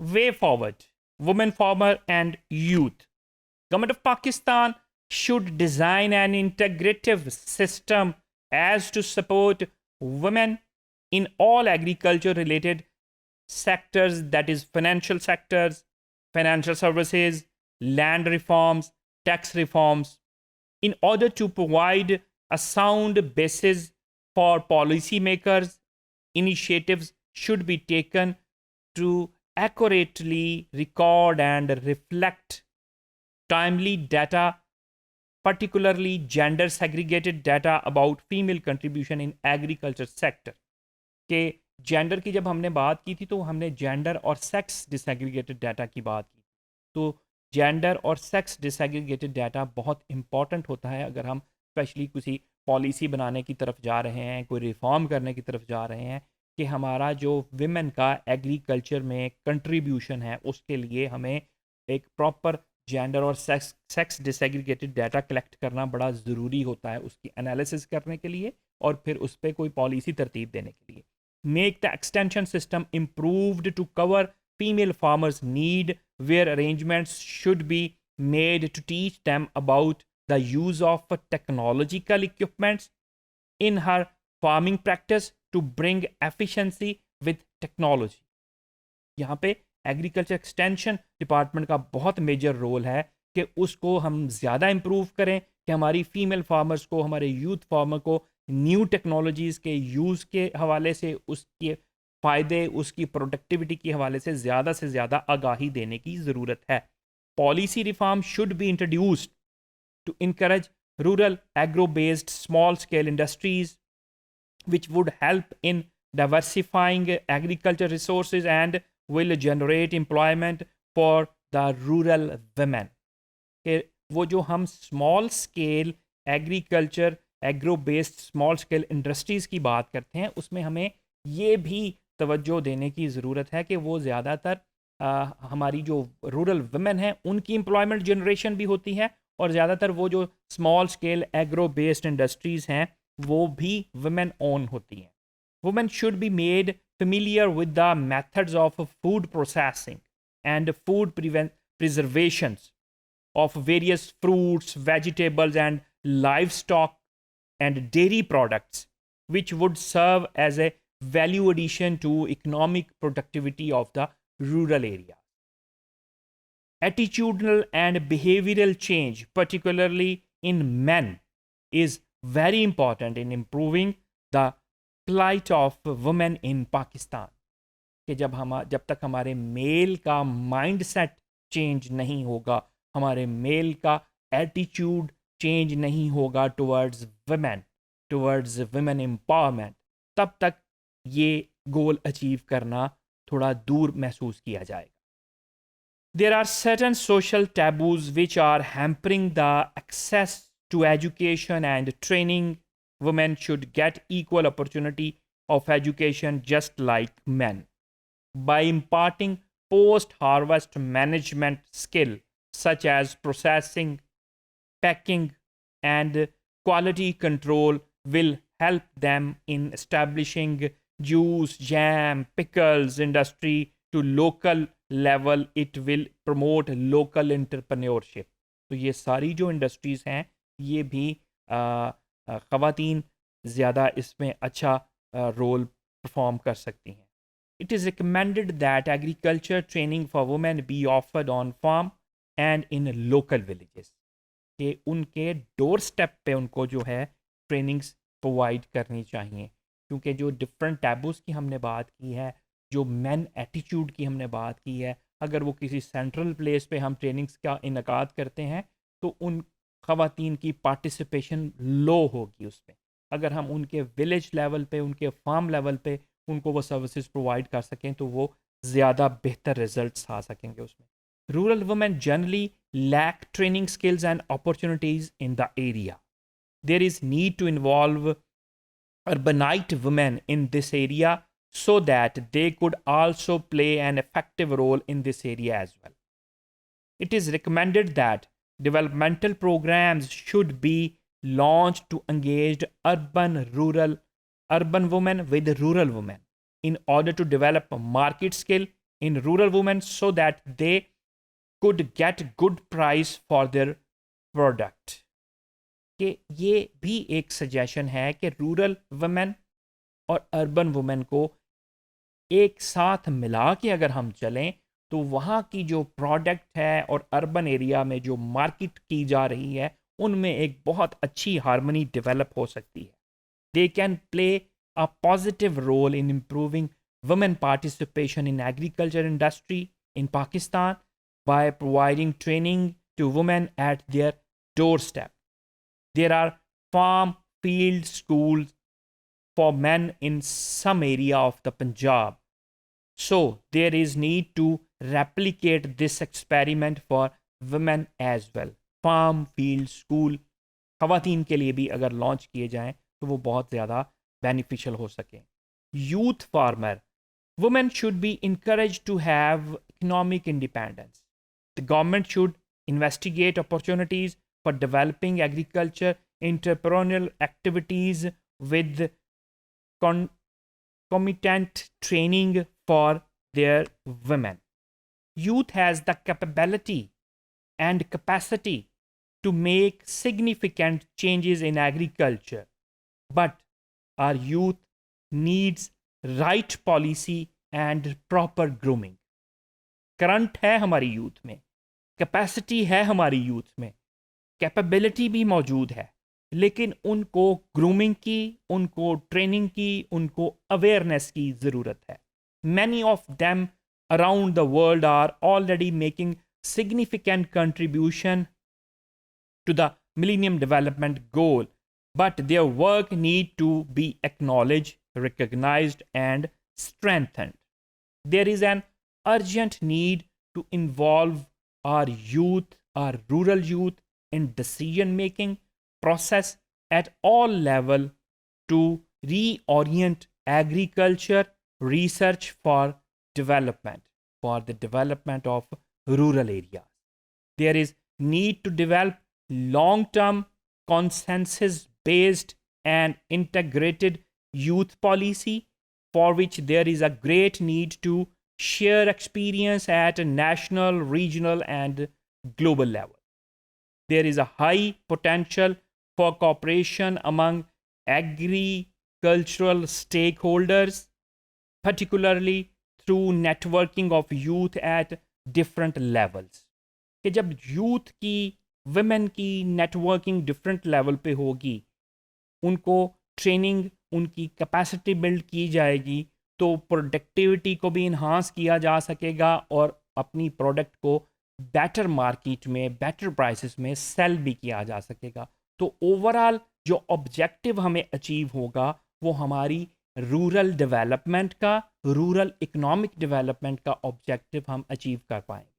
way forward, women farmer and youth. Government of Pakistan should design an integrative system as to support women in all agriculture related sectors, that is financial sectors, financial services, land reforms, tax reforms, in order to provide a sound basis for policymakers. Initiatives should be taken to accurately record and reflect timely data, particularly gender segregated data about female contribution in agriculture sector. कि gender की जब हमने बात की थी तो हमने gender और सेक्स डिसएग्रीगेटेड डाटा की बात की। तो जेंडर और सेक्स डिसएग्रीगेटेड डाटा बहुत इंपॉर्टेंट होता है अगर हम स्पेशली किसी पॉलिसी बनाने की तरफ जा रहे हैं, कोई रिफॉर्म करने की तरफ जा रहे हैं, कि हमारा जो विमेन का एग्रीकल्चर में कंट्रीब्यूशन है उसके लिए हमें एक प्रॉपर जेंडर और सेक्स डिसएग्रीगेटेड डाटा कलेक्ट करना बड़ा ज़रूरी होता है उसकी एनालिसिस करने के लिए और फिर उस पर कोई पॉलिसी तरतीब देने के लिए. Make the extension system improved to cover female farmers' need, where arrangements should be made to teach them about the use of technological equipments in her farming practice to bring efficiency with technology. यहाँ पे agriculture extension department का बहुत major role है कि उसको हम ज़्यादा improve करें, कि हमारी फीमेल फार्मर्स को, हमारे यूथ फार्मर को न्यू टेक्नोलॉजीज़ के यूज़ के हवाले से, उसके फ़ायदे, उसकी प्रोडक्टिविटी के हवाले से ज़्यादा आगाही देने की ज़रूरत है. Policy reform should be introduced to encourage rural agro based small scale industries which would help in diversifying agriculture resources and will generate employment for the rural women. कि वो जो हम small scale agriculture agro based small scale industries की बात करते हैं उसमें हमें ये भी तवज्जो देने की ज़रूरत है कि वो ज़्यादातर हमारी जो रूरल वुमेन हैं उनकी एम्प्लॉयमेंट जनरेशन भी होती है और ज़्यादातर वो जो small scale agro based industries हैं वो भी वुमेन ओन होती हैं. Women should be made familiar with the methods of food processing and food preservations of various fruits, vegetables, and livestock and dairy products, which would serve as a value addition to economic productivity of the rural area. Attitudinal and behavioral change, particularly in men, is very important in improving the plight of women in Pakistan. कि जब तक हमारे mail का mind set change नहीं होगा, हमारे mail का attitude change नहीं होगा टुवर्ड्स वुमेन एम्पावरमेंट, तब तक ये गोल अचीव करना थोड़ा दूर महसूस किया जाएगा. There are certain social taboos which are hampering the access to education and training. Women should get equal opportunity of education just like men. By imparting post-harvest management skill such as processing, packing, and quality control will help them in establishing juice, jam, pickles industry to local level. It will promote local entrepreneurship. तो ये सारी जो industries हैं ये भी ख़वातीन ज़्यादा इसमें अच्छा रोल परफॉर्म कर सकती हैं. It is recommended that agriculture training for women be offered on farm and in local villages. कि उनके डोर स्टेप पे उनको जो है ट्रेनिंग्स प्रोवाइड करनी चाहिए, क्योंकि जो डिफरेंट टैबूज़ की हमने बात की है, जो मैन एटीट्यूड की हमने बात की है, अगर वो किसी सेंट्रल प्लेस पे हम ट्रेनिंग्स का इनकाद करते हैं तो उन ख़वातीन की पार्टिसिपेशन लो होगी उसमें. अगर हम उनके विलेज लेवल पे, उनके फार्म लेवल पे उनको वो सर्विसेज प्रोवाइड कर सकें तो वो ज़्यादा बेहतर रिजल्ट्स आ सकेंगे उसमें. Rural women generally lack training skills and opportunities in the area. There is need to involve urbanite women in this area so that they could also play an effective role in this area as well. It is recommended that developmental programs should be launched to engage urban women with rural women in order to develop market skill, in rural women so that they could get good price for their product. कि ये भी एक suggestion है कि rural women और urban women को एक साथ मिला के अगर हम चलें तो वहाँ की जो प्रोडक्ट है और अर्बन एरिया में जो मार्केट की जा रही है उनमें एक बहुत अच्छी हार्मनी डेवलप हो सकती है. They can play a positive role in improving women participation in agriculture industry in Pakistan by providing training to women at their doorstep. There are farm field schools for men in some area of the Punjab. So there is need to replicate this experiment for women as well. Farm field school ख़वातीन के लिए भी अगर launch किए जाएं तो वो बहुत ज़्यादा बेनिफिशियल हो सके. Youth farmer. Women should be encouraged to have economic independence. The government should investigate opportunities for developing agriculture entrepreneurial activities with concomitant training for their women. Youth has the capability and capacity to make significant changes in agriculture, but our youth needs right policy and proper grooming. Current है हमारी youth में, capacity है हमारी youth में, capability भी मौजूद है, लेकिन उनको ग्रूमिंग की, उनको ट्रेनिंग की, उनको अवेयरनेस की ज़रूरत है. Many of them around the world are already making significant contribution to the millennium development goal, but their work need to be acknowledged, recognized and strengthened. There is an urgent need to involve our youth, our rural youth in decision making process at all level to reorient agriculture research for development, for the development of rural areas. There is need to develop long-term consensus-based and integrated youth policy for which there is a great need to share experience at a national, regional and global level. There is a high potential for cooperation among agricultural stakeholders, particularly through networking of youth at different levels. कि जब youth की, women की networking different level पे होगी, उनको training, उनकी capacity build की जाएगी, तो प्रोडक्टिविटी को भी इन्हांस किया जा सकेगा और अपनी प्रोडक्ट को बेटर मार्केट में, बेटर प्राइसेस में सेल भी किया जा सकेगा. तो ओवरऑल जो ऑब्जेक्टिव हमें अचीव होगा वो हमारी रूरल डेवलपमेंट का, रूरल इकोनॉमिक डेवलपमेंट का ऑब्जेक्टिव हम अचीव कर पाएंगे.